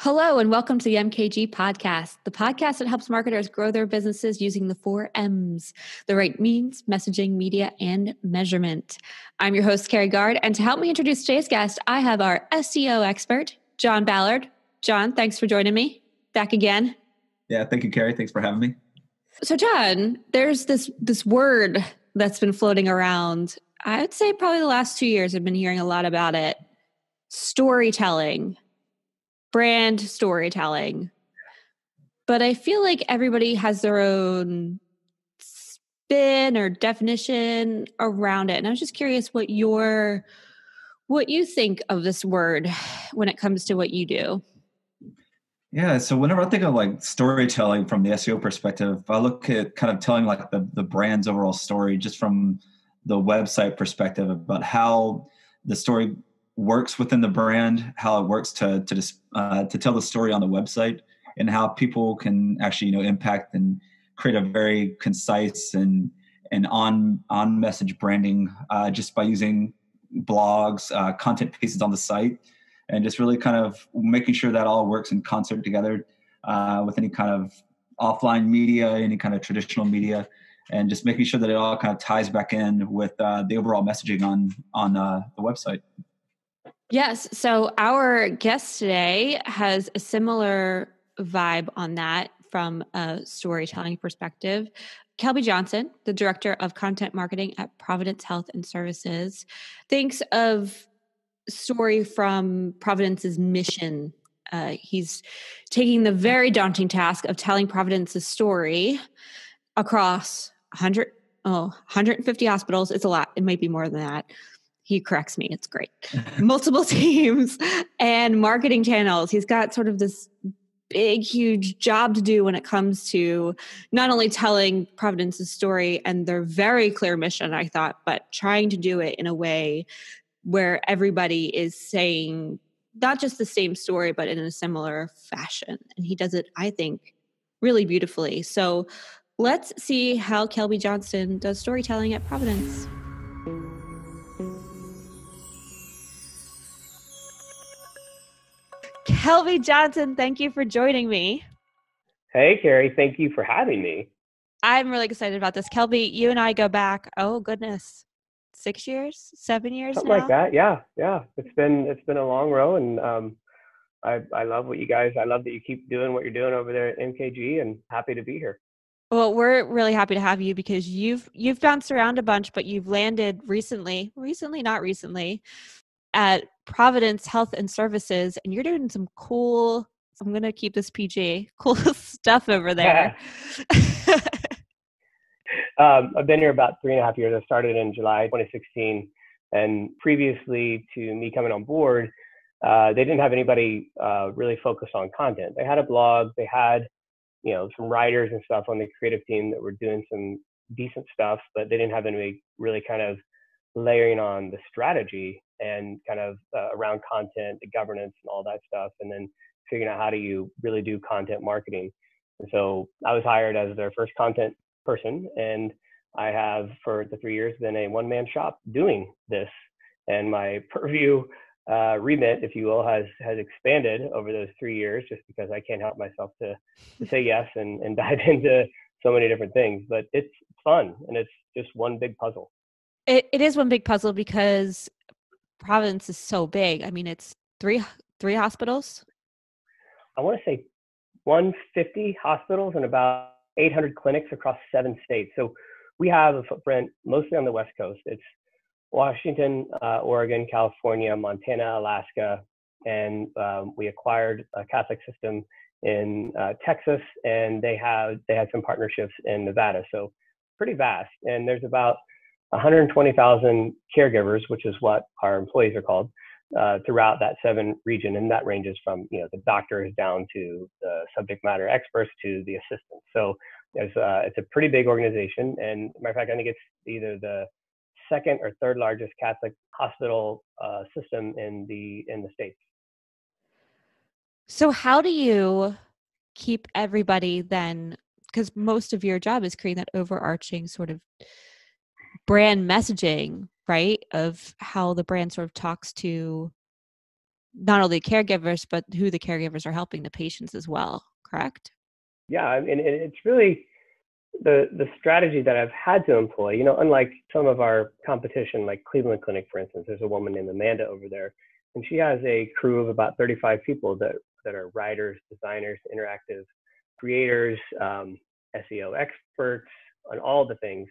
Hello, and welcome to the MKG podcast, the podcast that helps marketers grow their businesses using the 4 M's, the right means, messaging, media, and measurement. I'm your host, Carrie Gard, and to help me introduce today's guest, I have our SEO expert, John Ballard. John, thanks for joining me back again. Yeah, thank you, Carrie. Thanks for having me. So, John, there's this word that's been floating around. I would say probably the last 2 years I've been hearing a lot about it. Storytelling. Brand storytelling. But I feel like everybody has their own spin or definition around it. And I was just curious what you think of this word when it comes to what you do. Yeah, so whenever I think of like storytelling from the SEO perspective, I look at kind of telling like the brand's overall story just from the website perspective about how the story works within the brand, how it works to tell the story on the website, and how people can actually impact and create a very concise and on message branding just by using blogs, content pieces on the site, and just really kind of making sure that all works in concert together with any kind of offline media, any kind of traditional media, and just making sure that it all kind of ties back in with the overall messaging on the website. Yes. So our guest today has a similar vibe on that from a storytelling perspective. Kelby Johnson, the Director of Content Marketing at Providence Health and Services, thinks of story from Providence's mission. He's taking the very daunting task of telling Providence's story across 150 hospitals. It's a lot. It might be more than that. He corrects me. It's great. Multiple teams and marketing channels. He's got sort of this big, huge job to do when it comes to not only telling Providence's story and their very clear mission, I thought, but trying to do it in a way where everybody is saying not just the same story, but in a similar fashion. And he does it, I think, really beautifully. So let's see how Kelby Johnson does storytelling at Providence. Kelby Johnson, thank you for joining me. Hey, Carrie, thank you for having me. I'm really excited about this. Kelby, you and I go back, oh goodness, 6 years, 7 years Something now? like that. Yeah. It's been a long road, and I love what you guys. I love that you keep doing what you're doing over there at MKG, and happy to be here. Well, we're really happy to have you because you've bounced around a bunch, but you've landed recently, not recently, at Providence Health and Services, and you're doing some cool, I'm going to keep this PG, cool stuff over there. I've been here about 3.5 years. I started in July 2016, and previously to me coming on board, they didn't have anybody really focused on content. They had a blog, they had some writers and stuff on the creative team that were doing some decent stuff, but they didn't have anybody really kind of layering on the strategy and kind of around content, the governance and all that stuff, and then figuring out how do you really do content marketing. And so I was hired as their first content person, and I have for the 3 years been a one-man shop doing this, and my purview remit, if you will, has expanded over those 3 years just because I can't help myself to say yes and dive into so many different things. But it's fun, and it's just one big puzzle. It is one big puzzle because Providence is so big. I mean, it's three hospitals. I want to say 150 hospitals and about 800 clinics across 7 states. So we have a footprint mostly on the West Coast. It's Washington, Oregon, California, Montana, Alaska, and we acquired a Catholic system in Texas, and they had some partnerships in Nevada. So pretty vast. And there's about 120,000 caregivers, which is what our employees are called, throughout that 7 region. And that ranges from, the doctors down to the subject matter experts to the assistants. So it's a pretty big organization. And matter of fact, I think it's either the second or third largest Catholic hospital system in the States. So how do you keep everybody then, because most of your job is creating that overarching sort of brand messaging, right? Of how the brand sort of talks to not only caregivers, but who the caregivers are helping, the patients as well, correct? Yeah, I mean, it's really the strategy that I've had to employ. You know, unlike some of our competition, like Cleveland Clinic, for instance, there's a woman named Amanda over there, and she has a crew of about 35 people that are writers, designers, interactive creators, SEO experts on all the things.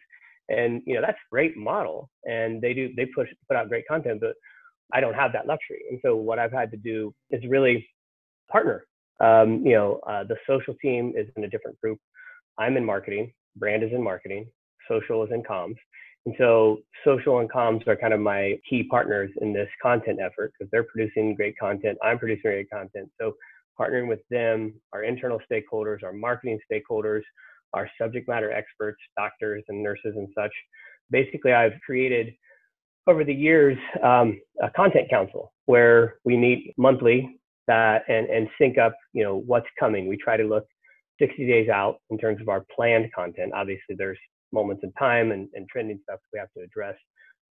And you know, that's a great model, and they put out great content, but I don't have that luxury. And so what I've had to do is really partner. The social team is in a different group. I'm in marketing, brand is in marketing, social is in comms. And so social and comms are kind of my key partners in this content effort because they're producing great content. I'm producing great content. So partnering with them, our internal stakeholders, our marketing stakeholders, our subject matter experts, doctors and nurses and such. Basically, I've created over the years a content council where we meet monthly and sync up, you know, what's coming. We try to look 60 days out in terms of our planned content. Obviously, there's moments in time and trending stuff we have to address,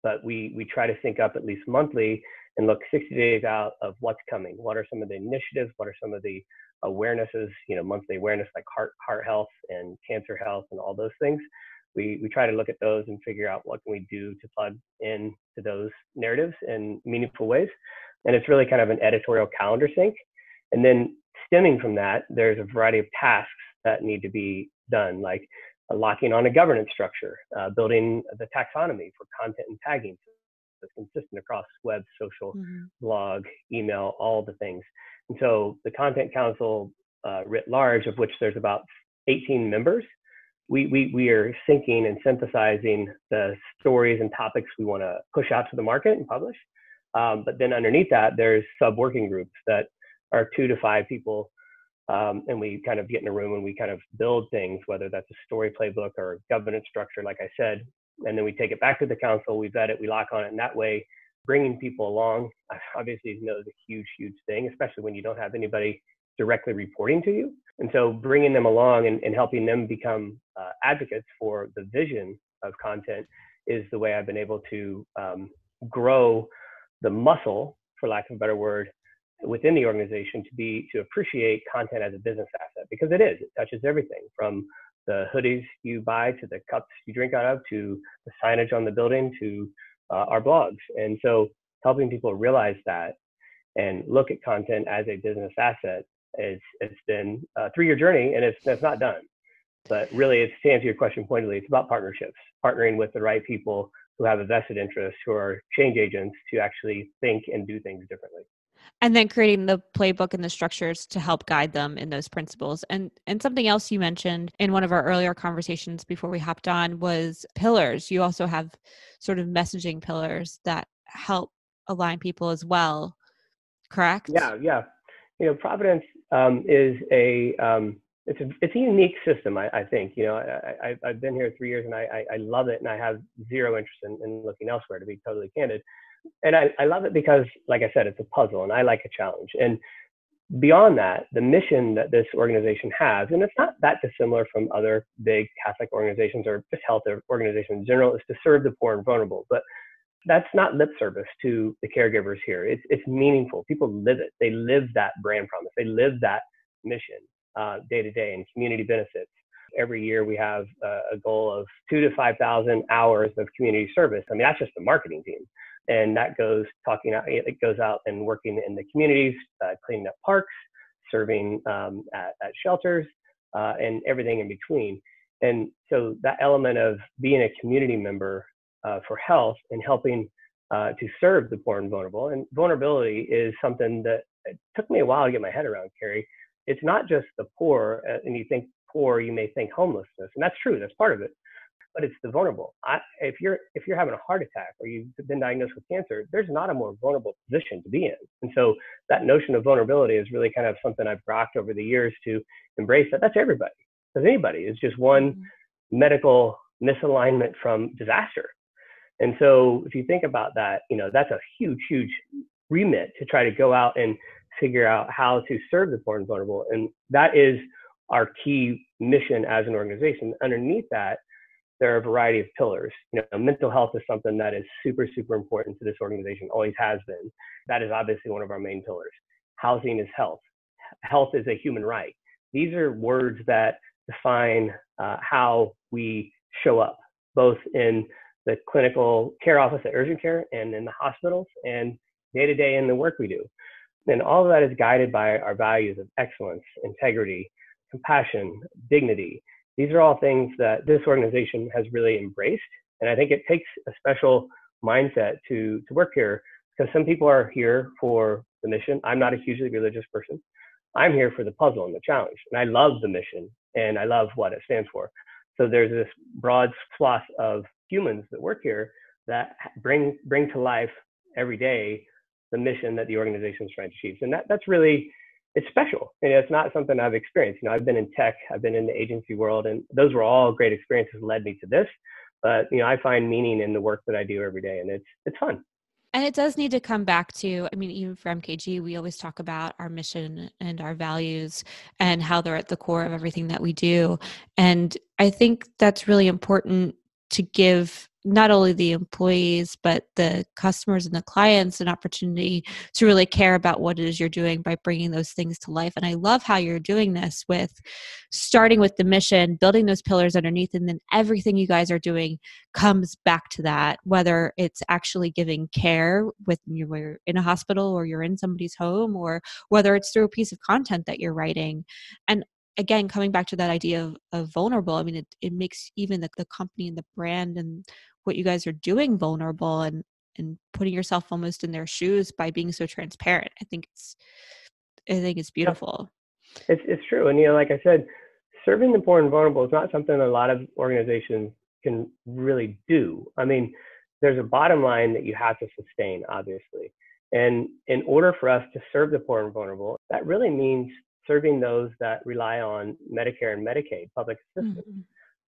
but we try to sync up at least monthly and look 60 days out of what's coming. What are some of the initiatives? What are some of the awarenesses, you know, monthly awareness like heart health and cancer health and all those things. We try to look at those and figure out what can we do to plug in to those narratives in meaningful ways. And it's really kind of an editorial calendar sync. And then stemming from that, there's a variety of tasks that need to be done, like locking on a governance structure, building the taxonomy for content and tagging that's consistent across web, social, blog, email, all the things. And so the Content Council writ large, of which there's about 18 members, we are syncing and synthesizing the stories and topics we want to push out to the market and publish. But then underneath that, there's sub-working groups that are 2 to 5 people. And we kind of get in a room and we kind of build things, whether that's a story playbook or a governance structure, like I said. And then we take it back to the council, we vet it, we lock on it. And that way, bringing people along, obviously, you know, is a huge, huge thing, especially when you don't have anybody directly reporting to you. And so bringing them along and helping them become advocates for the vision of content is the way I've been able to grow the muscle, for lack of a better word, within the organization to appreciate content as a business asset, because it is. It touches everything from the hoodies you buy to the cups you drink out of to the signage on the building to our blogs. And so helping people realize that and look at content as a business asset it's been a 3-year journey, and it's not done. But really, it's, to answer your question pointedly, it's about partnerships, partnering with the right people who have a vested interest, who are change agents to actually think and do things differently. And then creating the playbook and the structures to help guide them in those principles. And something else you mentioned in one of our earlier conversations before we hopped on was pillars. You also have sort of messaging pillars that help align people as well, correct? Yeah. You know, Providence is it's a unique system. I think, you know, I've been here 3 years and I love it, and I have zero interest in looking elsewhere, to be totally candid. And I love it because, like I said, it's a puzzle and I like a challenge. And beyond that, the mission that this organization has, and it's not that dissimilar from other big Catholic organizations or just health organizations in general, is to serve the poor and vulnerable. But that's not lip service to the caregivers here. It's meaningful. People live it. They live that brand promise. They live that mission day to day, and community benefits. Every year we have a goal of 2,000 to 5,000 hours of community service. I mean, that's just the marketing team. And that goes it goes out and working in the communities, cleaning up parks, serving at shelters, and everything in between. And so that element of being a community member for health and helping to serve the poor and vulnerable. And vulnerability is something that it took me a while to get my head around, Carrie. It's not just the poor, and you think poor, you may think homelessness, and that's true, that's part of it. But it's the vulnerable. If you're having a heart attack or you've been diagnosed with cancer, there's not a more vulnerable position to be in. And so that notion of vulnerability is really kind of something I've rocked over the years to embrace. That's everybody, because anybody is just one medical misalignment from disaster. And so if you think about that, you know, that's a huge, huge remit to try to go out and figure out how to serve the poor and vulnerable. And that is our key mission as an organization. Underneath that, there are a variety of pillars. Mental health is something that is super, super important to this organization, always has been. That is obviously one of our main pillars. Housing is health. Health is a human right. These are words that define how we show up, both in the clinical care office at urgent care and in the hospitals and day to day in the work we do. And all of that is guided by our values of excellence, integrity, compassion, dignity. These are all things that this organization has really embraced. And I think it takes a special mindset to work here, because some people are here for the mission. I'm not a hugely religious person. I'm here for the puzzle and the challenge. And I love the mission and I love what it stands for. So there's this broad swath of humans that work here that bring to life every day the mission that the organization is trying to achieve. And that's really, it's special. And it's not something I've experienced. I've been in tech, I've been in the agency world, and those were all great experiences that led me to this. But, I find meaning in the work that I do every day, and it's fun. And it does need to come back to, even for MKG, we always talk about our mission and our values and how they're at the core of everything that we do. And I think that's really important to give not only the employees, but the customers and the clients an opportunity to really care about what it is you're doing by bringing those things to life. And I love how you're doing this with starting with the mission, building those pillars underneath, and then everything you guys are doing comes back to that, whether it's actually giving care when you're in a hospital or you're in somebody's home, or whether it's through a piece of content that you're writing. And again, coming back to that idea of vulnerable, it makes even the company and the brand and what you guys are doing vulnerable, and putting yourself almost in their shoes by being so transparent. I think it's beautiful. It's true. And, like I said, serving the poor and vulnerable is not something a lot of organizations can really do. There's a bottom line that you have to sustain, obviously. And in order for us to serve the poor and vulnerable, that really means serving those that rely on Medicare and Medicaid, public assistance. Mm-hmm.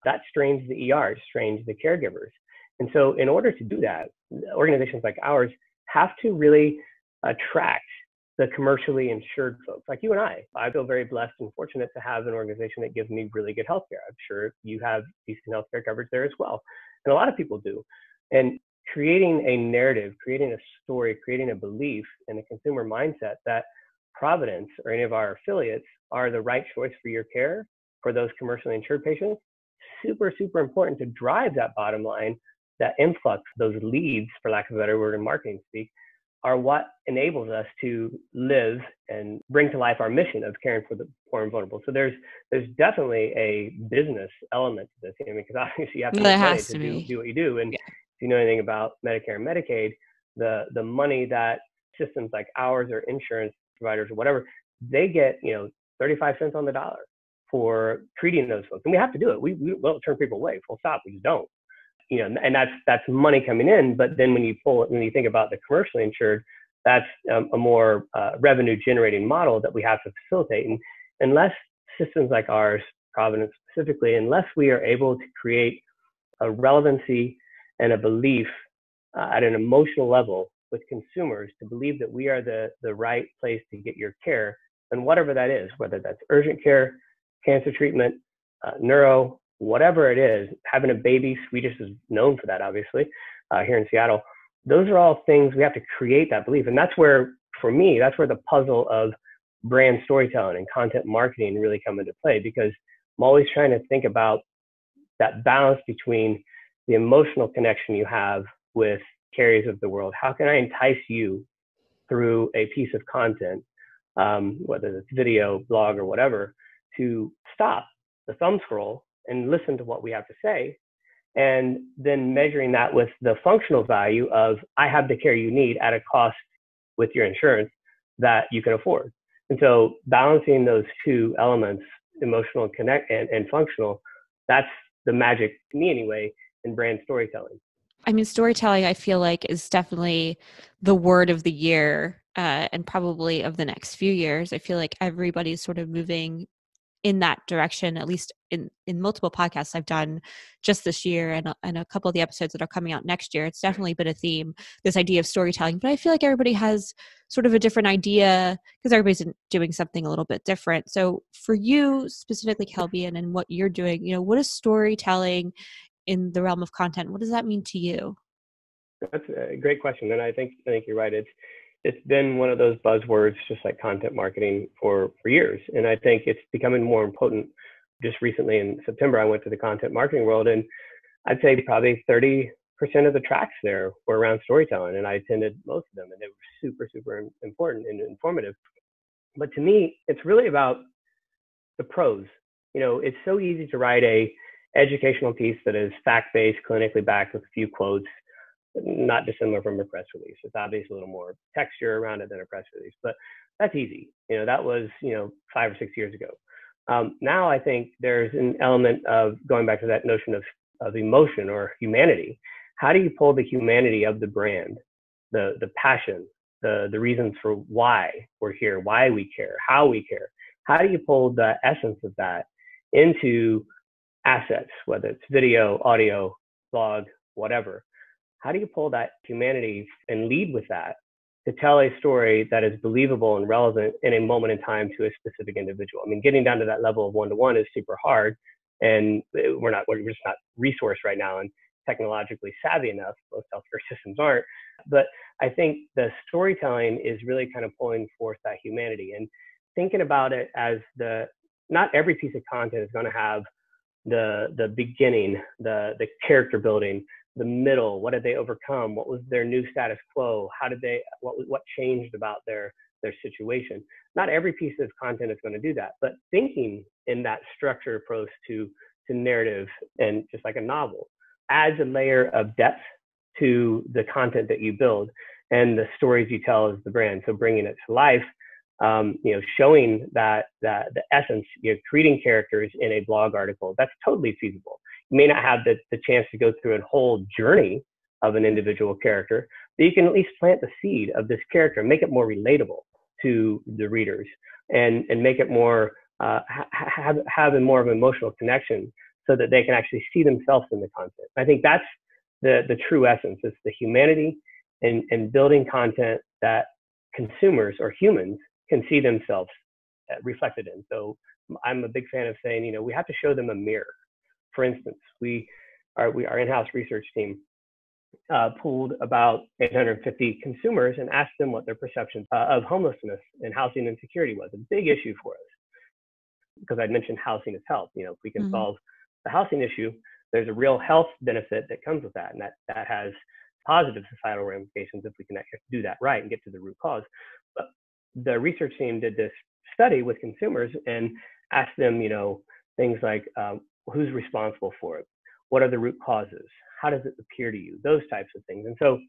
That strains the ER, strains the caregivers. And so in order to do that, organizations like ours have to really attract the commercially insured folks like you and I. I feel very blessed and fortunate to have an organization that gives me really good healthcare. I'm sure you have decent healthcare coverage there as well. And a lot of people do. And creating a narrative, creating a story, creating a belief and a consumer mindset that Providence or any of our affiliates are the right choice for your care for those commercially insured patients, super, super important to drive that bottom line, that influx, those leads, for lack of a better word in marketing speak, are what enables us to live and bring to life our mission of caring for the poor and vulnerable. So there's definitely a business element to this, because obviously you have to make money to do what you do. And if you know anything about Medicare and Medicaid, the money that systems like ours or insurance providers or whatever, they get 35 cents on the dollar for treating those folks, and we have to do it. We won't turn people away, full stop. We just don't. And that's money coming in. But then when you think about the commercially insured, that's a more revenue generating model that we have to facilitate. And unless systems like ours, Providence specifically, unless we are able to create a relevancy and a belief at an emotional level with consumers to believe that we are the right place to get your care, and whatever that is, whether that's urgent care, cancer treatment, neuro, whatever it is, having a baby, Swedish is known for that, obviously, here in Seattle. Those are all things we have to create that belief. And that's where, for me, that's where the puzzle of brand storytelling and content marketing really come into play, because I'm always trying to think about that balance between the emotional connection you have with carriers of the world. How can I entice you through a piece of content, whether it's video, blog, or whatever, to stop the thumb scroll and listen to what we have to say, and then measuring that with the functional value of, I have the care you need at a cost with your insurance that you can afford. And so balancing those two elements, emotional and functional, that's the magic, to me anyway, in brand storytelling. Storytelling, I feel like, is definitely the word of the year, and probably of the next few years. I feel like everybody's sort of moving in that direction, at least in multiple podcasts I've done just this year, and a couple of the episodes that are coming out next year. It's definitely been a theme, this idea of storytelling. But I feel like everybody has sort of a different idea because everybody's doing something a little bit different. So for you specifically, Kelby, and in what you're doing, what does storytelling in the realm of content? What does that mean to you? That's a great question, and I think you're right. It's been one of those buzzwords, just like content marketing, for years, and I think it's becoming more important. Just recently in September, I went to the content marketing world, and I'd say probably 30% of the tracks there were around storytelling, and I attended most of them, and they were super, super important and informative. But to me, it's really about the prose. It's so easy to write a educational piece that is fact-based, clinically backed with a few quotes, not dissimilar from a press release. It's obviously a little more texture around it than a press release, but that's easy. That was, 5 or 6 years ago. Now I think there's an element of going back to that notion of emotion or humanity. How do you pull the humanity of the brand, the passion, the reasons for why we're here, why we care, how we care? How do you pull the essence of that into assets, whether it's video, audio, blog, whatever? How do you pull that humanity and lead with that to tell a story that is believable and relevant in a moment in time to a specific individual? I mean, getting down to that level of one-to-one is super hard, and we're just not resourced right now and technologically savvy enough. Most healthcare systems aren't. But I think the storytelling is really kind of pulling forth that humanity and thinking about it as not every piece of content is going to have the beginning, the character building, the middle. What did they overcome? What was their new status quo? What changed about their situation? Not every piece of content is going to do that, but thinking in that structured approach to narrative, and just like a novel, adds a layer of depth to the content that you build and the stories you tell as the brand. So bringing it to life, showing that the essence, creating characters in a blog article, that's totally feasible. You may not have the chance to go through a whole journey of an individual character, but you can at least plant the seed of this character, make it more relatable to the readers, and make it more have a more of an emotional connection, so that they can actually see themselves in the content. I think that's the true essence. It's the humanity and building content that consumers or humans can see themselves reflected in. So I'm a big fan of saying, we have to show them a mirror. For instance, our in-house research team pooled about 850 consumers and asked them what their perception of homelessness and housing insecurity was. A big issue for us, because I'd mentioned housing is health. If we can solve the housing issue, there's a real health benefit that comes with that, and that has positive societal ramifications if we can actually do that right and get to the root cause. But the research team did this study with consumers and asked them, things like, who's responsible for it? What are the root causes? How does it appear to you? Those types of things. And so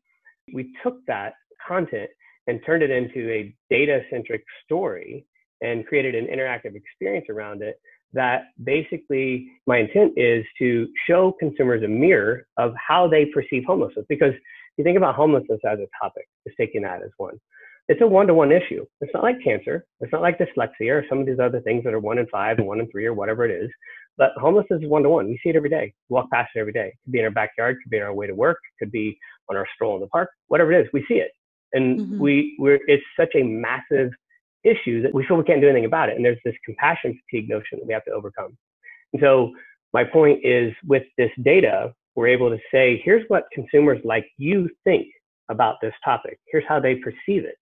we took that content and turned it into a data-centric story and created an interactive experience around it that basically, my intent is to show consumers a mirror of how they perceive homelessness. Because if you think about homelessness as a topic, just taking that as one, it's a one-to-one issue. It's not like cancer. It's not like dyslexia or some of these other things that are 1 in 5 and 1 in 3 or whatever it is. But homelessness is one-to-one. We see it every day. We walk past it every day. It could be in our backyard. It could be on our way to work. It could be on our stroll in the park. Whatever it is, we see it. And it's such a massive issue that we feel we can't do anything about it. And there's this compassion fatigue notion that we have to overcome. And so my point is, with this data, we're able to say, here's what consumers like you think about this topic. Here's how they perceive it.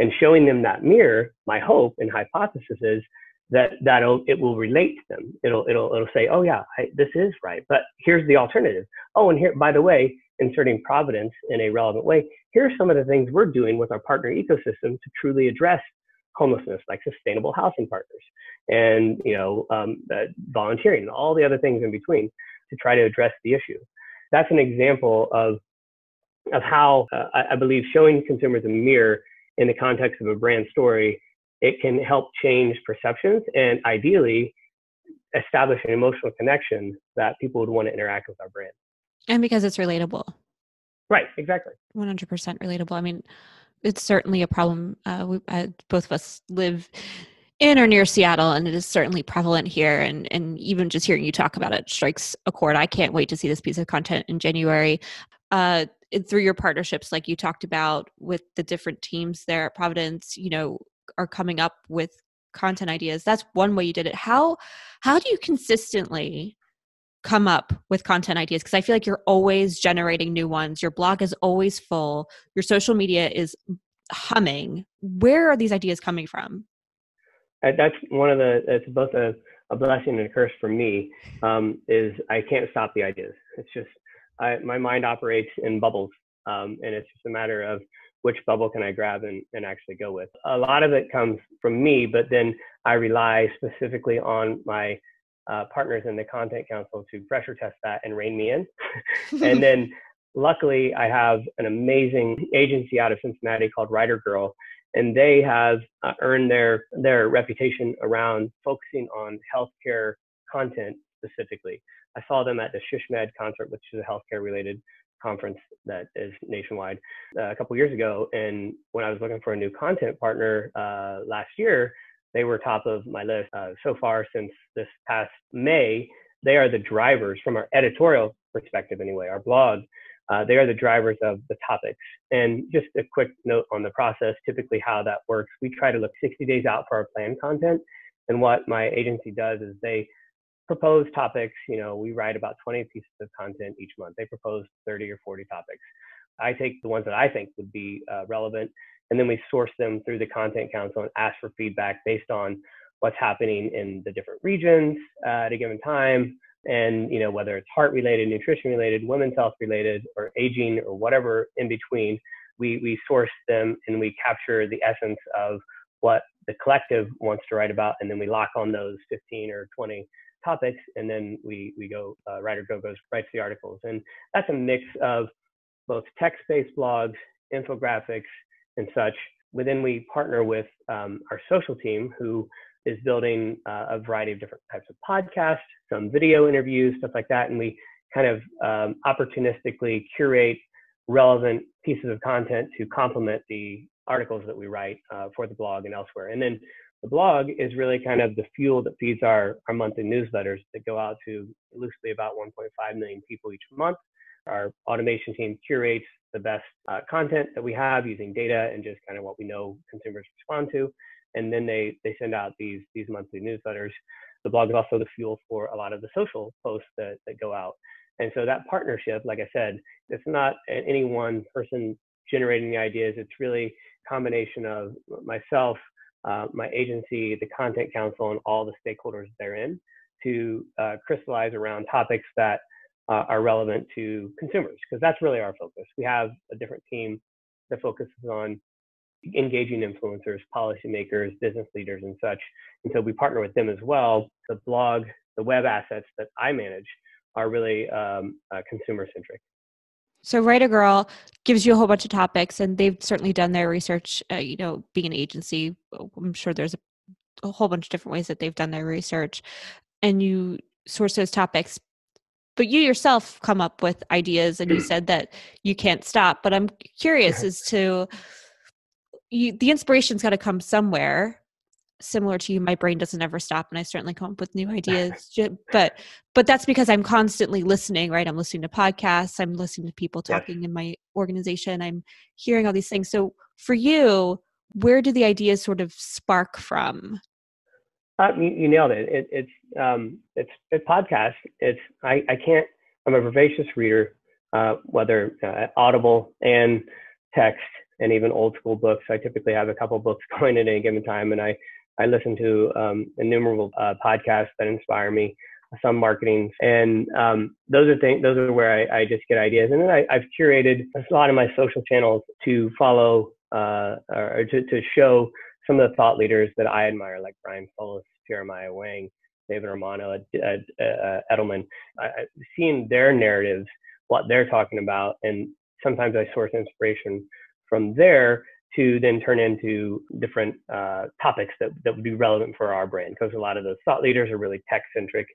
And showing them that mirror, my hope and hypothesis is that it will relate to them. It'll say, oh yeah, this is right, but here's the alternative. Oh, and here, by the way, inserting Providence in a relevant way, here are some of the things we're doing with our partner ecosystem to truly address homelessness, like sustainable housing partners and volunteering and all the other things in between to try to address the issue. That's an example of how I believe showing consumers a mirror in the context of a brand story, it can help change perceptions and ideally establish an emotional connection that people would want to interact with our brand. And because it's relatable. Right, exactly. 100% relatable. I mean, it's certainly a problem. Both of us live in or near Seattle, and it is certainly prevalent here. And even just hearing you talk about it strikes a chord. I can't wait to see this piece of content in January. Through your partnerships, like you talked about with the different teams there at Providence, are coming up with content ideas. That's one way you did it. How do you consistently come up with content ideas? Because I feel like you're always generating new ones. Your blog is always full. Your social media is humming. Where are these ideas coming from? That's it's both a blessing and a curse for me, is I can't stop the ideas. It's just, my mind operates in bubbles. And it's just a matter of which bubble can I grab and actually go with. A lot of it comes from me, but then I rely specifically on my partners in the content council to pressure test that and rein me in. And then luckily I have an amazing agency out of Cincinnati called Writer Girl, and they have earned their reputation around focusing on healthcare content specifically. I saw them at the SHSMD concert, which is a healthcare related conference that is nationwide, a couple years ago. And when I was looking for a new content partner last year, they were top of my list. So far since this past May, they are the drivers from our editorial perspective anyway, our blog. They are the drivers of the topics. And just a quick note on the process, typically how that works. We try to look 60 days out for our planned content. And what my agency does is they propose topics. We write about 20 pieces of content each month. They propose 30 or 40 topics. I take the ones that I think would be relevant, and then we source them through the Content Council and ask for feedback based on what's happening in the different regions at a given time. And, whether it's heart related, nutrition related, women's health related, or aging, or whatever in between, we source them and we capture the essence of what the collective wants to write about. And then we lock on those 15 or 20 topics, and then we go, Writer Go goes, writes the articles. And that's a mix of both text-based blogs, infographics, and such. But then we partner with our social team, who is building a variety of different types of podcasts, some video interviews, stuff like that. And we kind of opportunistically curate relevant pieces of content to complement the articles that we write for the blog and elsewhere. And then the blog is really kind of the fuel that feeds our monthly newsletters that go out to loosely about 1.5 million people each month. Our automation team curates the best content that we have using data and just kind of what we know consumers respond to. And then they send out these monthly newsletters. The blog is also the fuel for a lot of the social posts that go out. And so that partnership, like I said, it's not any one person generating the ideas. It's really a combination of myself, my agency, the Content Council, and all the stakeholders therein to crystallize around topics that are relevant to consumers, because that's really our focus. We have a different team that focuses on engaging influencers, policymakers, business leaders, and such. And so we partner with them as well. The blog, the web assets that I manage are really consumer centric. So Writer Girl gives you a whole bunch of topics, and they've certainly done their research. Being an agency, I'm sure there's a whole bunch of different ways that they've done their research, and you source those topics. But you yourself come up with ideas, and you said that you can't stop. But I'm curious as to the inspiration's got to come somewhere. Similar to you, my brain doesn't ever stop, and I certainly come up with new ideas. But that's because I'm constantly listening, right? I'm listening to podcasts. I'm listening to people talking in my organization. I'm hearing all these things. So for you, where do the ideas sort of spark from? You nailed it. It's podcast. I'm a voracious reader, whether Audible and text and even old school books. I typically have a couple books going at any given time, and I listen to innumerable podcasts that inspire me, some marketing, and those are where I just get ideas. And then I've curated a lot of my social channels to follow or to show some of the thought leaders that I admire, like Brian Solis, Jeremiah Wang, David Romano, Edelman. Seeing their narratives, what they're talking about, and sometimes I source inspiration from there to then turn into different topics that would be relevant for our brand, because a lot of those thought leaders are really tech centric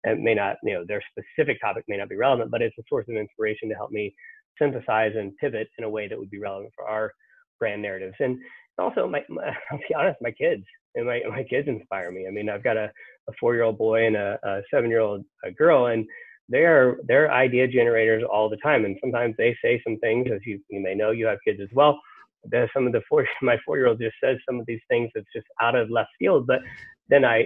and may not, their specific topic may not be relevant, but it's a source of inspiration to help me synthesize and pivot in a way that would be relevant for our brand narratives. And also, I'll be honest, my kids inspire me. I mean, I've got a 4-year-old boy and a 7-year-old girl, and they're idea generators all the time. And sometimes they say some things, as you may know, you have kids as well. My 4-year-old just says some of these things that's just out of left field, but then I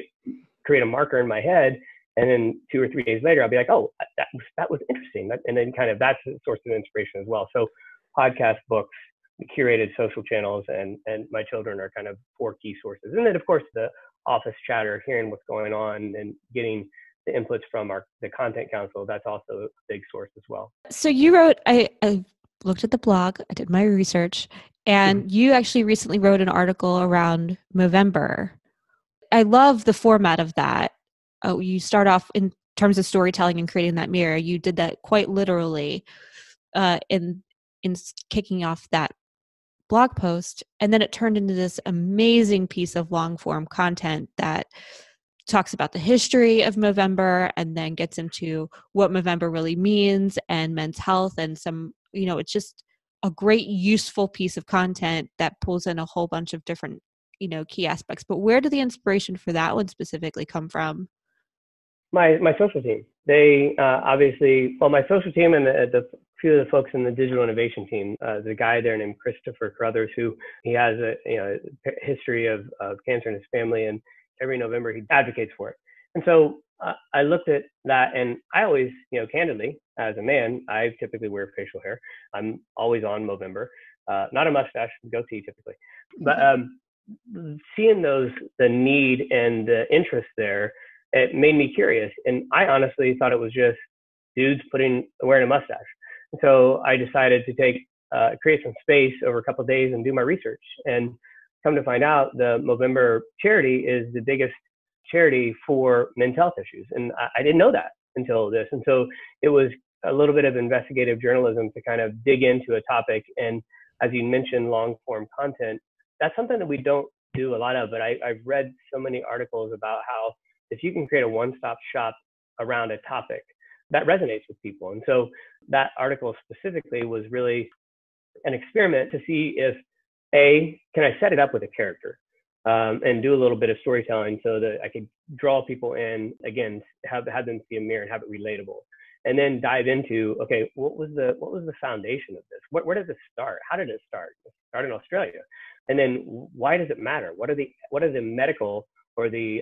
create a marker in my head And then 2 or 3 days later, I'll be like, oh, that was interesting. And then kind of that's a source of inspiration as well. So podcast, books, curated social channels, and my children are kind of 4 key sources. And then of course the office chatter, hearing what's going on and getting the inputs from the content council, that's also a big source as well. So you wrote, I looked at the blog, I did my research, and you actually recently wrote an article around Movember. I love the format of that. You start off in terms of storytelling and creating that mirror. You did that quite literally in kicking off that blog post, and then it turned into this amazing piece of long form content that talks about the history of Movember and then gets into what Movember really means and men's health and some, it's just a great useful piece of content that pulls in a whole bunch of different, key aspects. But where did the inspiration for that one specifically come from? My social team. They obviously, well, my social team and the few of the folks in the digital innovation team, the guy there named Christopher Carruthers, who he has a history of cancer in his family, and every November he advocates for it. And so I looked at that, and I always, candidly, as a man, I typically wear facial hair. I'm always on Movember, not a mustache, goatee typically, but seeing the need and the interest there, it made me curious. And I honestly thought it was just dudes wearing a mustache. And so I decided to create some space over a couple of days and do my research. And come to find out, the Movember charity is the biggest charity for men's health issues. And I didn't know that until this. And so it was a little bit of investigative journalism to kind of dig into a topic. And as you mentioned, long form content, that's something that we don't do a lot of, but I've read so many articles about how if you can create a one-stop shop around a topic, that resonates with people. And so that article specifically was really an experiment to see if, can I set it up with a character and do a little bit of storytelling so that I could draw people in, again, have them see a mirror and have it relatable. And then dive into, okay, what was the foundation of this? Where did this start? How did it start? It started in Australia. And then why does it matter? What are the medical or the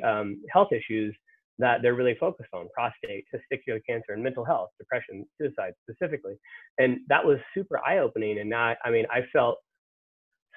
health issues that they're really focused on? Prostate, testicular cancer, and mental health, depression, suicide specifically. And that was super eye-opening. And now, I felt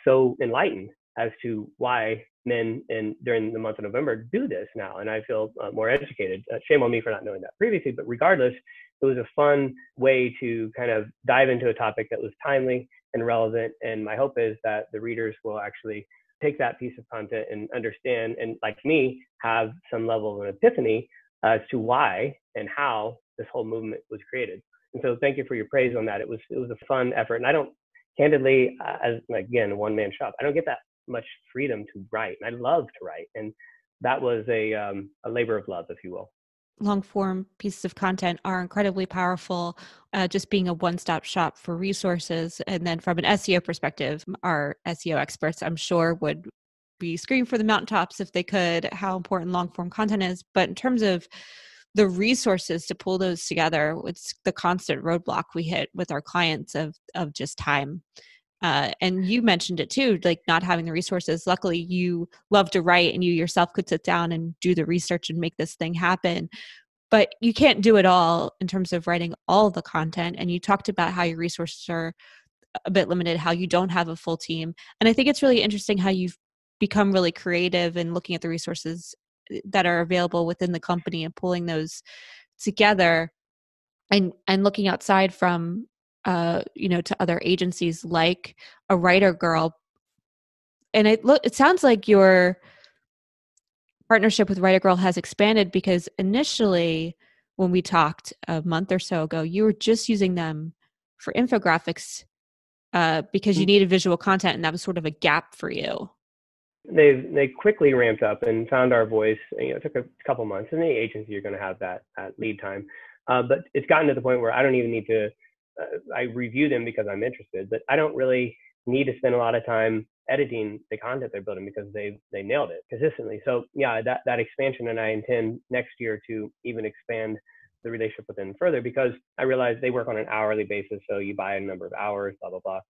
so enlightened as to why men during the month of November do this now. And I feel more educated. Shame on me for not knowing that previously, but regardless, it was a fun way to kind of dive into a topic that was timely and relevant. And my hope is that the readers will actually take that piece of content and understand, and like me, have some level of an epiphany as to why and how this whole movement was created. And so thank you for your praise on that. It was a fun effort. And I don't, candidly, as again, a one-man shop, I don't get that much freedom to write. And I love to write. And that was a labor of love, if you will. Long form pieces of content are incredibly powerful, just being a one-stop shop for resources. And then from an SEO perspective, our SEO experts, I'm sure, would be screaming for the mountaintops if they could, how important long form content is. But in terms of the resources to pull those together, it's the constant roadblock we hit with our clients of just time. And you mentioned it too, like not having the resources. Luckily, you love to write and you yourself could sit down and do the research and make this thing happen. But you can't do it all in terms of writing all the content. And you talked about how your resources are a bit limited, how you don't have a full team. And I think it's really interesting how you've become really creative in looking at the resources that are available within the company and pulling those together and looking outside from to other agencies like a Writer Girl. And it sounds like your partnership with Writer Girl has expanded, because initially when we talked a month or so ago, you were just using them for infographics because you needed visual content, and that was sort of a gap for you. They quickly ramped up and found our voice. It took a couple months. In the agency, you're going to have that lead time. But it's gotten to the point where I don't even need to, I review them because I'm interested, but I don't really need to spend a lot of time editing the content they're building because they nailed it consistently. So yeah, that expansion, and I intend next year to even expand the relationship with them further, because I realize they work on an hourly basis. So you buy a number of hours, blah, blah, blah.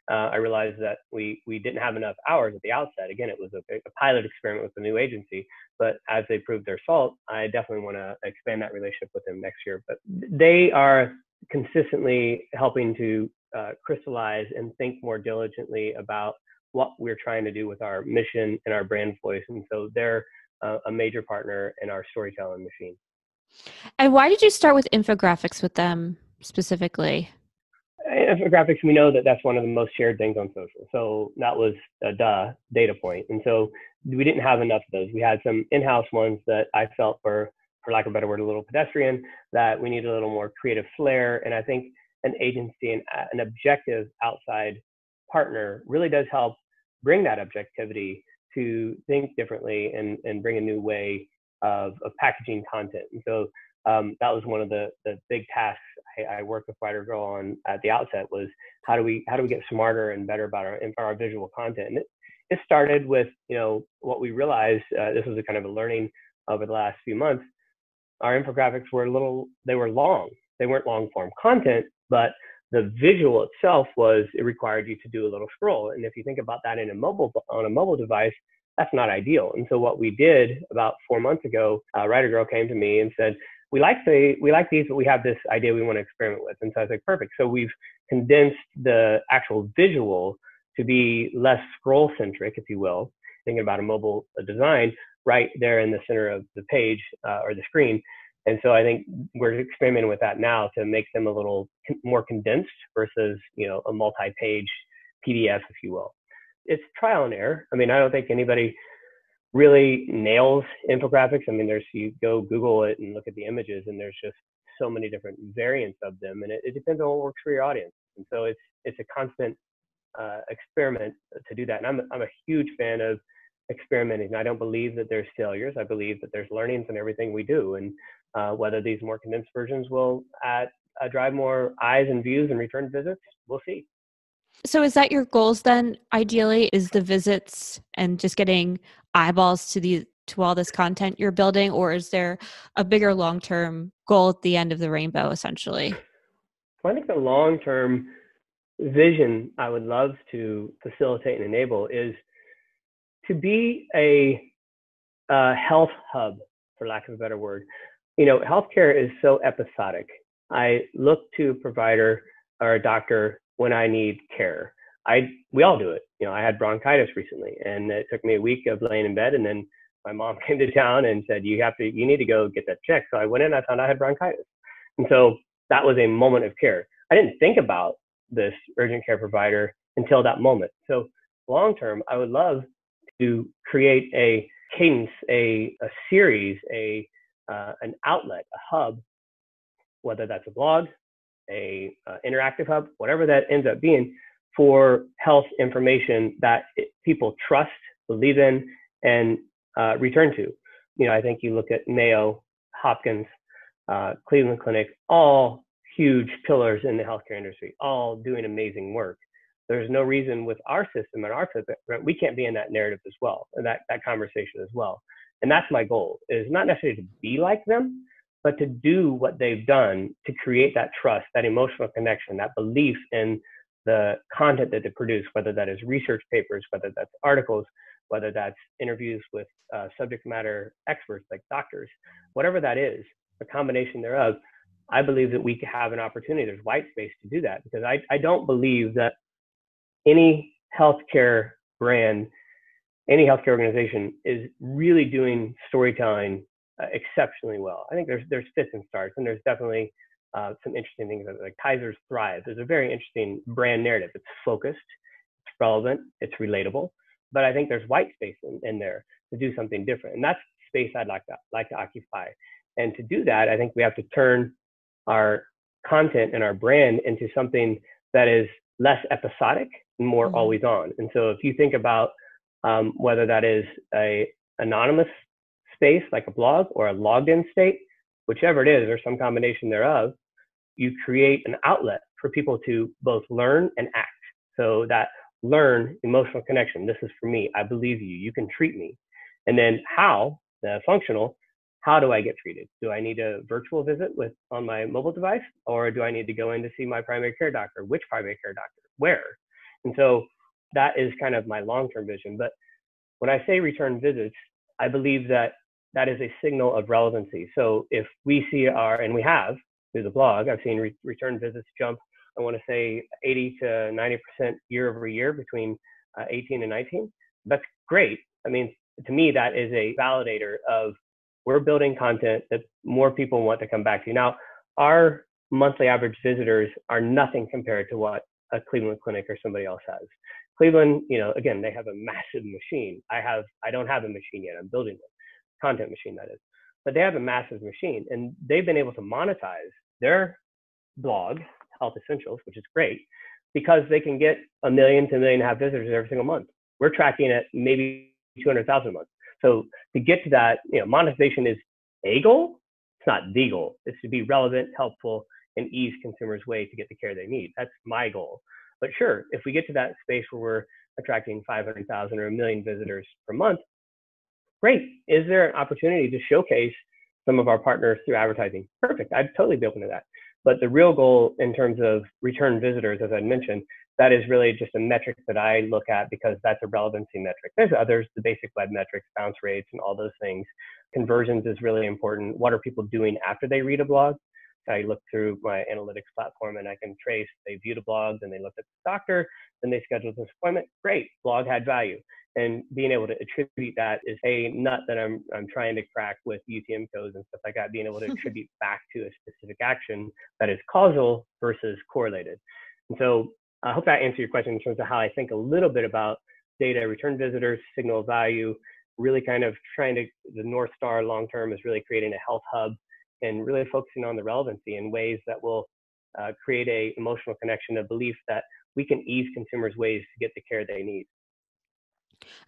I realized that we didn't have enough hours at the outset. Again, it was a pilot experiment with the new agency, but as they proved their salt, I definitely want to expand that relationship with them next year. But they are consistently helping to crystallize and think more diligently about what we're trying to do with our mission and our brand voice. And so they're a major partner in our storytelling machine. And why did you start with infographics with them specifically? Infographics, we know that that's one of the most shared things on social. So that was a data point. And so we didn't have enough of those. We had some in-house ones that I felt were, for lack of a better word, a little pedestrian, that we needed a little more creative flair. And I think an agency and an objective outside partner really does help bring that objectivity to think differently and bring a new way of packaging content. And so that was one of the big tasks I worked with Writer Girl on at the outset, was how do we get smarter and better about our visual content. And it started with, what we realized, this was a kind of a learning over the last few months. Our infographics were they were long. They weren't long form content, but the visual itself it required you to do a little scroll. And if you think about that on a mobile device, that's not ideal. And so what we did about 4 months ago, Writer Girl came to me and said, we like these, but we have this idea we want to experiment with. And so I was like, perfect. So we've condensed the actual visual to be less scroll centric, if you will, thinking about a mobile design right there in the center of the page or the screen. And so I think we're experimenting with that now to make them a little more condensed versus, a multi-page PDF, if you will. It's trial and error. I mean, I don't think anybody really nails infographics. I mean, you go Google it and look at the images, and there's just so many different variants of them, and it depends on what works for your audience. And so it's a constant experiment to do that. And I'm a huge fan of experimenting. I don't believe that there's failures. I believe that there's learnings in everything we do, and whether these more condensed versions will drive more eyes and views and return visits, we'll see. So is that your goals then, ideally, is the visits and just getting eyeballs to all this content you're building, or is there a bigger long-term goal at the end of the rainbow, essentially? Well, I think the long-term vision I would love to facilitate and enable is to be a health hub, for lack of a better word. Healthcare is so episodic. I look to a provider or a doctor when I need care. We all do it. I had bronchitis recently, and it took me a week of laying in bed, and then my mom came to town and said, you need to go get that checked. So I went in, I found I had bronchitis. And so that was a moment of care. I didn't think about this urgent care provider until that moment. So long term, I would love to create a cadence, a series, an outlet, a hub, whether that's a blog, a interactive hub, whatever that ends up being, for health information that people trust, believe in, and return to. I think you look at Mayo, Hopkins, Cleveland Clinic, all huge pillars in the healthcare industry, all doing amazing work. There's no reason with our system and our footprint, we can't be in that narrative as well, and that conversation as well. And that's my goal, is not necessarily to be like them, but to do what they've done to create that trust, that emotional connection, that belief in the content that they produce, whether that is research papers, whether that's articles, whether that's interviews with subject matter experts like doctors, whatever that is, a combination thereof. I believe that we have an opportunity. There's white space to do that, because I don't believe that any healthcare brand, any healthcare organization is really doing storytelling exceptionally well. I think there's fits and starts, and there's definitely some interesting things like Kaiser's Thrive. There's a very interesting brand narrative. It's focused, it's relevant, it's relatable, but I think there's white space in there to do something different, and that's space I'd like to occupy. And to do that, I think we have to turn our content and our brand into something that is less episodic and more always on. And so if you think about whether that is a anonymous space like a blog or a logged in state, whichever it is, or some combination thereof, you create an outlet for people to both learn and act. So that learn, emotional connection. This is for me. I believe you. You can treat me. And then how, functional, how do I get treated? Do I need a virtual visit on my mobile device, or do I need to go in to see my primary care doctor? Which primary care doctor? Where? And so that is kind of my long-term vision. But when I say return visits, I believe that that is a signal of relevancy. So if we see and we have through the blog, I've seen return visits jump, I want to say 80 to 90% year over year between 18 and 19. That's great. I mean, to me, that is a validator of we're building content that more people want to come back to. Now, our monthly average visitors are nothing compared to what a Cleveland Clinic or somebody else has. Cleveland, again, they have a massive machine. I don't have a machine yet. I'm building one, content machine that is, but they have a massive machine, and they've been able to monetize their blog, Health Essentials, which is great, because they can get 1 million to 1.5 million visitors every single month. We're tracking at maybe 200,000 a month. So to get to that, monetization is a goal. It's not the goal. It's to be relevant, helpful, and ease consumers' way to get the care they need. That's my goal. But sure, if we get to that space where we're attracting 500,000 or 1 million visitors per month, great. Is there an opportunity to showcase some of our partners through advertising? Perfect. I'd totally be open to that. But the real goal in terms of return visitors, as I mentioned, that is really just a metric that I look at because that's a relevancy metric. There's others, the basic web metrics, bounce rates, and all those things. Conversions is really important. What are people doing after they read a blog? I look through my analytics platform and I can trace, they viewed a blog, then they looked at the doctor, then they scheduled this appointment. Great, blog had value. And being able to attribute that is a nut that I'm trying to crack with UTM codes and stuff like that, being able to attribute back to a specific action that is causal versus correlated. And so I hope that answered your question in terms of how I think a little bit about data, return visitors, signal value, really kind of the North Star long-term is really creating a health hub and really focusing on the relevancy in ways that will create a emotional connection, a belief that we can ease consumers' ways to get the care they need.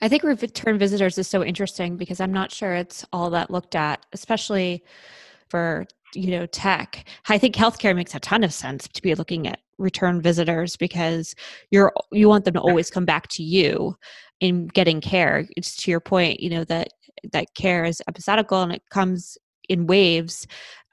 I think return visitors is so interesting because I'm not sure it's all that looked at, especially for, tech. I think healthcare makes a ton of sense to be looking at return visitors because you want them to always come back to you in getting care. It's to your point, that care is episodical and it comes in waves.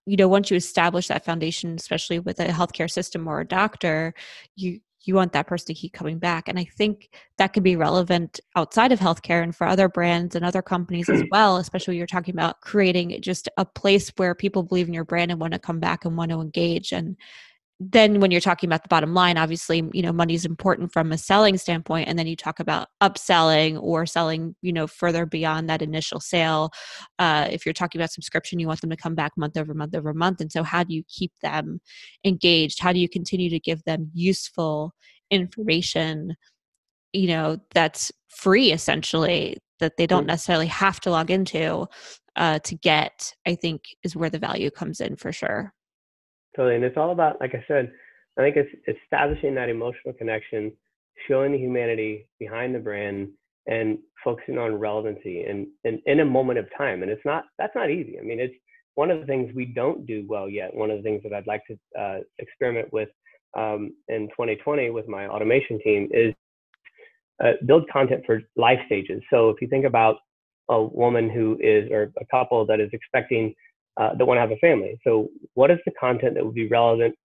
Once you establish that foundation, especially with a healthcare system or a doctor, you want that person to keep coming back. And I think that could be relevant outside of healthcare and for other brands and other companies as well, especially when you're talking about creating just a place where people believe in your brand and want to come back and want to engage. And then when you're talking about the bottom line, obviously, money is important from a selling standpoint. And then you talk about upselling or selling, further beyond that initial sale. If you're talking about subscription, you want them to come back month over month over month. And so how do you keep them engaged? How do you continue to give them useful information, that's free essentially, that they don't necessarily have to log into to get, I think is where the value comes in for sure. Totally. And it's all about, like I said, I think it's establishing that emotional connection, showing the humanity behind the brand and focusing on relevancy and in a moment of time. And that's not easy. I mean, it's one of the things we don't do well yet. One of the things that I'd like to experiment with in 2020 with my automation team is build content for life stages. So if you think about a woman or a couple that is expecting that want to have a family. So what is the content that would be relevant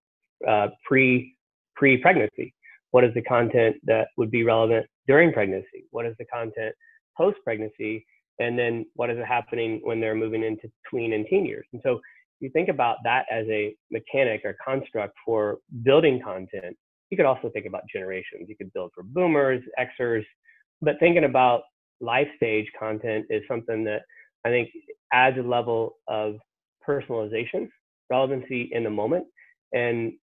pre-pregnancy? What is the content that would be relevant during pregnancy? What is the content post-pregnancy? And then what is happening when they're moving into tween and teen years? And so you think about that as a mechanic or construct for building content. You could also think about generations. You could build for boomers, Xers, but thinking about life stage content is something that I think adds a level of personalization, relevancy in the moment. And,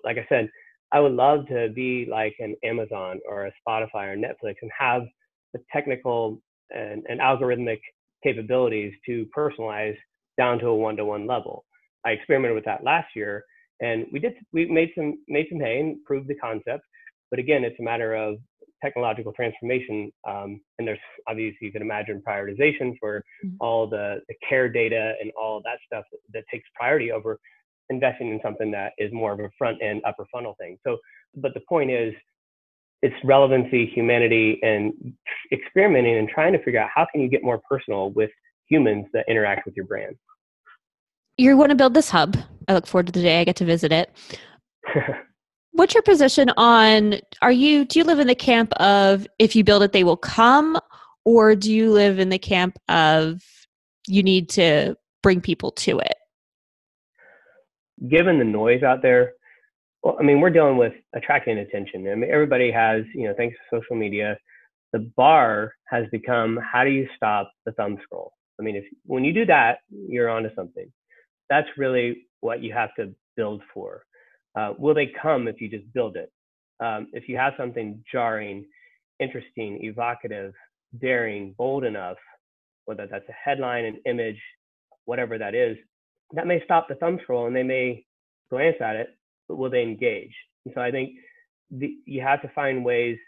like I said, I would love to be like an Amazon or a Spotify or Netflix and have the technical and algorithmic capabilities to personalize down to a one-to-one level. I experimented with that last year and we made some hay and proved the concept. But again, it's a matter of technological transformation. And there's obviously, you can imagine prioritization for all the care data and all that stuff that takes priority over investing in something that is more of a front end, upper funnel thing. So, but the point is, it's relevancy, humanity, and experimenting and trying to figure out how can you get more personal with humans that interact with your brand. You're going to build this hub. I look forward to the day I get to visit it. What's your position on, do you live in the camp of if you build it, they will come, or do you live in the camp of you need to bring people to it? Given the noise out there, well, I mean, we're dealing with attracting attention. I mean, everybody has, thanks to social media, the bar has become, how do you stop the thumb scroll? I mean, when you do that, you're onto something. That's really what you have to build for. Will they come if you just build it? If you have something jarring, interesting, evocative, daring, bold enough, whether that's a headline, an image, whatever that is, that may stop the thumb scroll and they may glance at it, but will they engage? And so I think you have to find ways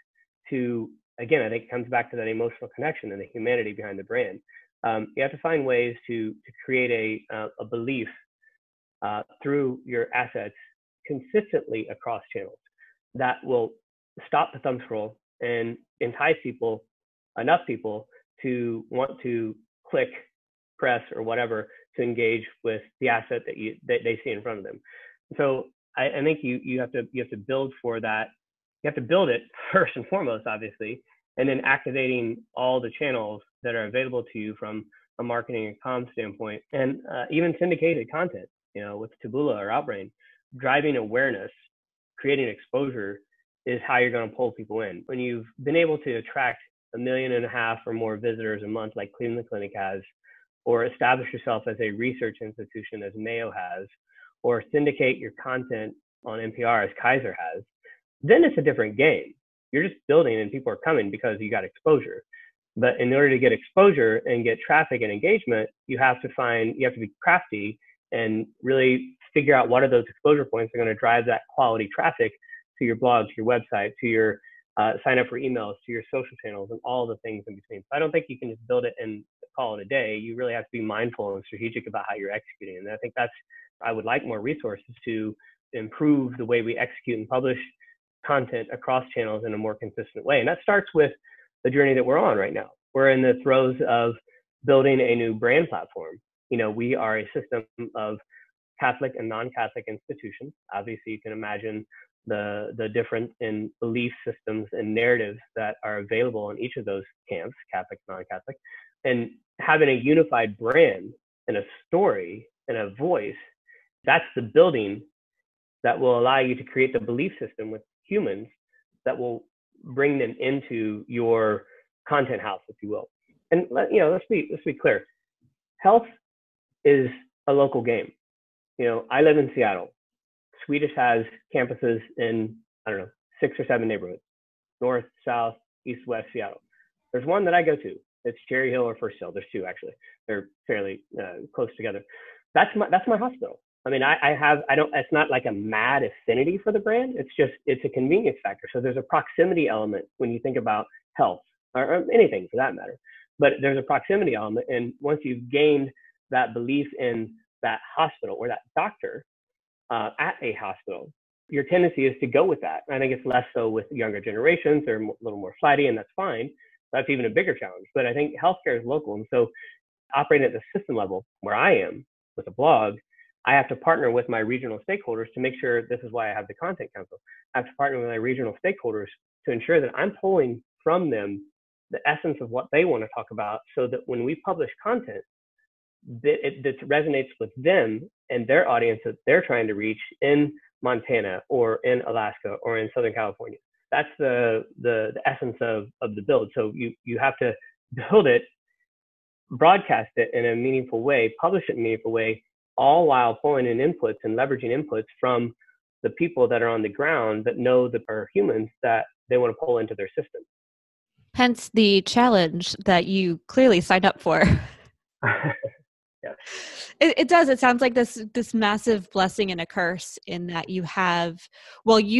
to, again, I think it comes back to that emotional connection and the humanity behind the brand. You have to find ways to create a belief through your assets consistently across channels that will stop the thumb scroll and entice enough people to want to click, press, or whatever to engage with the asset that they see in front of them. So I think you have to build for that. You have to build it first and foremost, obviously, and then activating all the channels that are available to you from a marketing and comm standpoint, and even syndicated content, with Taboola or Outbrain. Driving awareness, creating exposure is how you're going to pull people in. When you've been able to attract 1.5 million or more visitors a month, like Cleveland Clinic has, or establish yourself as a research institution, as Mayo has, or syndicate your content on NPR, as Kaiser has, then it's a different game. You're just building and people are coming because you got exposure. But in order to get exposure and get traffic and engagement, you have to be crafty and really figure out what are those exposure points that are going to drive that quality traffic to your blog, to your website, to your sign up for emails, to your social channels, and all the things in between. So I don't think you can just build it and call it a day. You really have to be mindful and strategic about how you're executing. And I think I would like more resources to improve the way we execute and publish content across channels in a more consistent way. And that starts with the journey that we're on right now. We're in the throes of building a new brand platform. We are a system of Catholic and non-Catholic institutions. Obviously, you can imagine the difference in belief systems and narratives that are available in each of those camps, Catholic, non-Catholic, and having a unified brand and a story and a voice. That's the building that will allow you to create the belief system with humans that will bring them into your content house, if you will. And let's be clear. Health is a local game. I live in Seattle. Swedish has campuses in, 6 or 7 neighborhoods, north, south, east, west Seattle. There's one that I go to. It's Cherry Hill or First Hill. There's 2 actually. They're fairly close together. That's my hospital. I mean, it's not like a mad affinity for the brand. It's a convenience factor. So there's a proximity element when you think about health or anything for that matter. But there's a proximity element. And once you've gained that belief in that hospital or that doctor at a hospital, your tendency is to go with that. I think it's less so with younger generations. They're a little more flighty, and that's fine. That's even a bigger challenge. But I think healthcare is local. And so operating at the system level where I am with a blog, I have to partner with my regional stakeholders to make sure, this is why I have the content council. I have to partner with my regional stakeholders to ensure that I'm pulling from them the essence of what they want to talk about, so that when we publish content, that resonates with them and their audience that they're trying to reach in Montana or in Alaska or in Southern California. That's the essence of the build. So you have to build it, broadcast it in a meaningful way, publish it in a meaningful way, all while pulling in inputs and leveraging inputs from the people that are on the ground that know that are humans that they want to pull into their system. Hence the challenge that you clearly signed up for. Yeah. It does. It sounds like this massive blessing and a curse in that you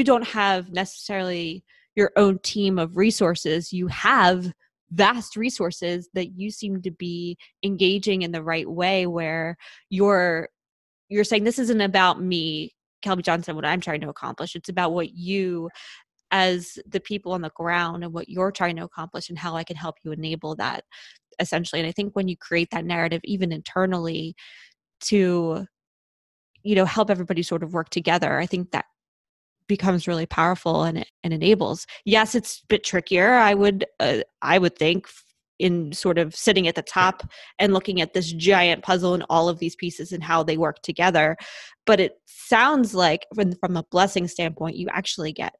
don't have necessarily your own team of resources. You have vast resources that you seem to be engaging in the right way, where you're saying, this isn't about me, Kelby Johnson, what I'm trying to accomplish. It's about what you, as the people on the ground, and what you're trying to accomplish, and how I can help you enable that, essentially. And I think when you create that narrative, even internally, to help everybody sort of work together, I think becomes really powerful and enables. Yes, it's a bit trickier. I would think, in sort of sitting at the top and looking at this giant puzzle and all of these pieces and how they work together. But it sounds like from a blessing standpoint, you actually get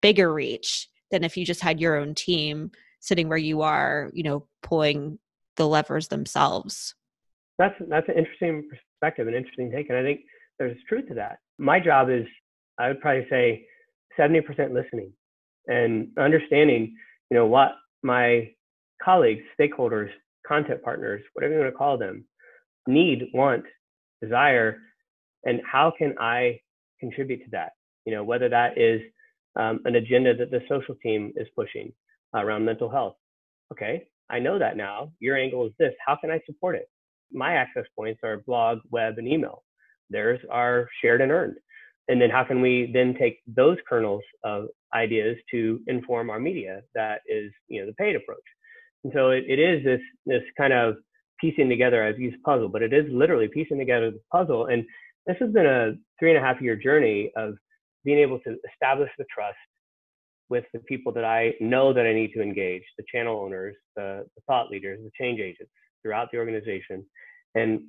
bigger reach than if you just had your own team sitting where you are, pulling the levers themselves. That's an interesting perspective, an interesting take. And I think there's truth to that. My job is, I would probably say 70% listening and understanding, what my colleagues, stakeholders, content partners, whatever you want to call them, need, want, desire, and how can I contribute to that? Whether that is an agenda that the social team is pushing around mental health. Okay, I know that now. Your angle is this. How can I support it? My access points are blog, web, and email. Theirs are shared and earned. And then how can we then take those kernels of ideas to inform our media that is, the paid approach. And so it is this kind of piecing together. I've used puzzle, but it is literally piecing together the puzzle. And this has been a 3.5-year journey of being able to establish the trust with the people that I know that I need to engage, the channel owners, the thought leaders, the change agents throughout the organization, and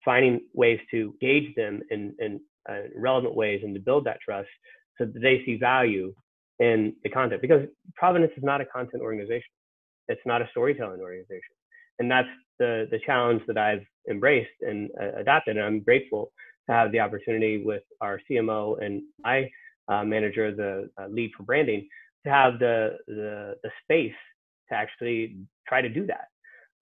finding ways to gauge them in relevant ways and to build that trust so that they see value in the content. Because Providence is not a content organization. It's not a storytelling organization. And that's the challenge that I've embraced and adapted. And I'm grateful to have the opportunity with our CMO and my manager, the lead for branding, to have the space to actually try to do that.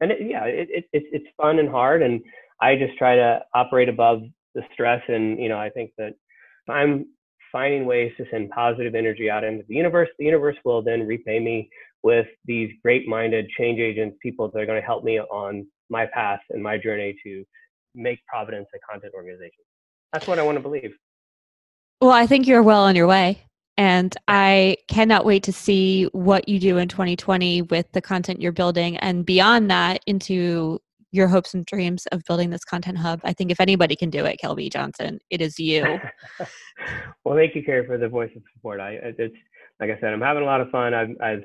And it's fun and hard. And I just try to operate above the stress. And, I think that if I'm finding ways to send positive energy out into the universe will then repay me with these great-minded change agents, people that are going to help me on my path and my journey to make Providence a content organization. That's what I want to believe. Well, I think you're well on your way. And I cannot wait to see what you do in 2020 with the content you're building, and beyond that into your hopes and dreams of building this content hub. I think if anybody can do it, Kelby Johnson, it is you. Well, thank you, Carrie, for the voice of support. It's like I said, I'm having a lot of fun. I've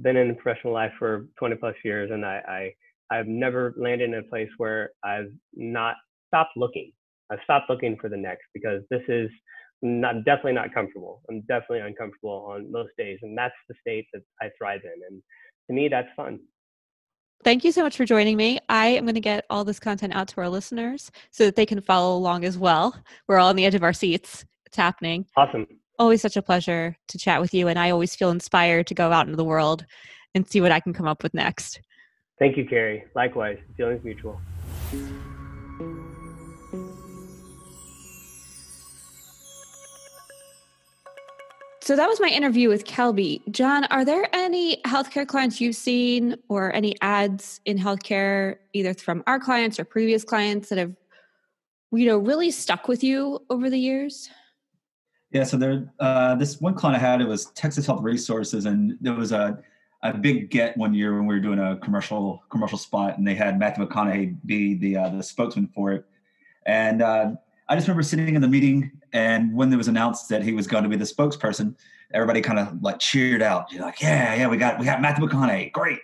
been in professional life for 20 plus years, and I've never landed in a place where I've not stopped looking. I've stopped looking for the next, because this is definitely not comfortable. I'm definitely uncomfortable on most days, and that's the state that I thrive in. And to me, that's fun. Thank you so much for joining me. I am going to get all this content out to our listeners so that they can follow along as well. We're all on the edge of our seats. It's happening. Awesome. Always such a pleasure to chat with you. And I always feel inspired to go out into the world and see what I can come up with next. Thank you, Carrie. Likewise. Feelings mutual. So that was my interview with Kelby. John, are there any healthcare clients you've seen or any ads in healthcare, either from our clients or previous clients, that have, really stuck with you over the years? Yeah, so this one client I had, it was Texas Health Resources, and there was a big get one year when we were doing a commercial spot, and they had Matthew McConaughey be the spokesman for it. And I just remember sitting in the meeting, and when it was announced that he was going to be the spokesperson, everybody kind of like cheered out. You're like, yeah, we got Matthew McConaughey, great.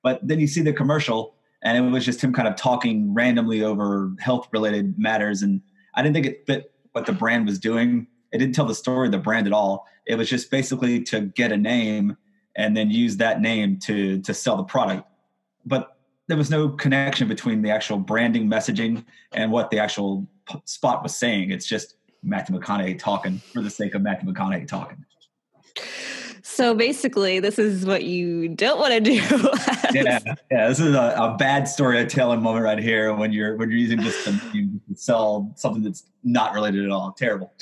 But then you see the commercial, and it was just him kind of talking randomly over health-related matters, and I didn't think it fit what the brand was doing. It didn't tell the story of the brand at all. It was just basically to get a name and then use that name to sell the product. But there was no connection between the actual branding messaging and what the actual spot was saying. It's just Matthew McConaughey talking for the sake of Matthew McConaughey talking. So basically, this is what you don't want to do. Yeah. This is a bad storytelling moment right here when you're using just to sell something that's not related at all. Terrible.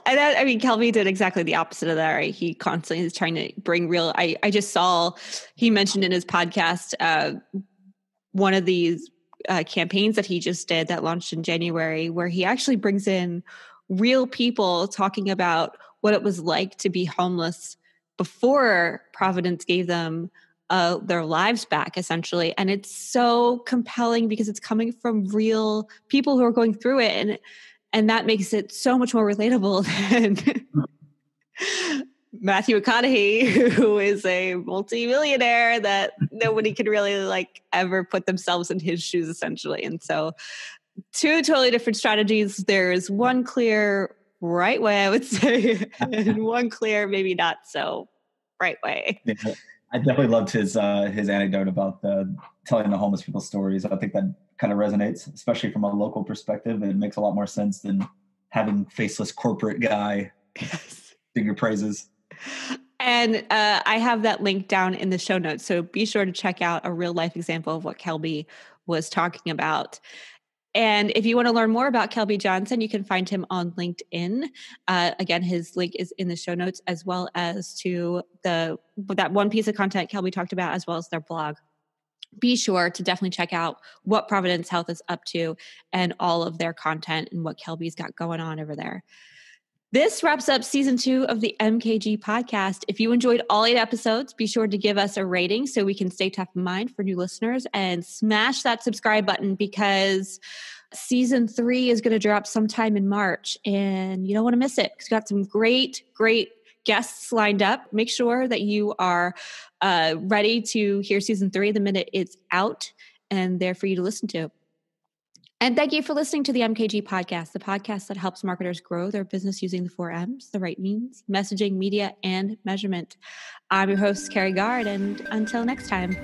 And Kelby did exactly the opposite of that, right? He constantly is trying to bring real. I just saw he mentioned in his podcast one of these campaigns that he just did that launched in January, where he actually brings in real people talking about what it was like to be homeless before Providence gave them their lives back, essentially. And it's so compelling because it's coming from real people who are going through it. And that makes it so much more relatable than Matthew McConaughey, who is a multi-millionaire that nobody can really like ever put themselves in his shoes, essentially. And so two totally different strategies. There's one clear right way, I would say, and one clear, maybe not so right way. Yeah, I definitely loved his anecdote about telling the homeless people stories. I think that kind of resonates, especially from a local perspective. It makes a lot more sense than having faceless corporate guy sing your praises. And I have that link down in the show notes. So be sure to check out a real life example of what Kelby was talking about. And if you want to learn more about Kelby Johnson, you can find him on LinkedIn. Again, his link is in the show notes, as well as to that one piece of content Kelby talked about, as well as their blog. Be sure to definitely check out what Providence Health is up to and all of their content and what Kelby's got going on over there. This wraps up season 2 of the MKG podcast. If you enjoyed all 8 episodes, be sure to give us a rating so we can stay top of mind for new listeners, and smash that subscribe button because season 3 is going to drop sometime in March and you don't want to miss it because we've got some great guests lined up. Make sure that you are ready to hear season 3 the minute it's out and there for you to listen to. And thank you for listening to the MKG podcast, the podcast that helps marketers grow their business using the 4 M's, the right means, messaging, media, and measurement. I'm your host, Carrie Gard, and until next time.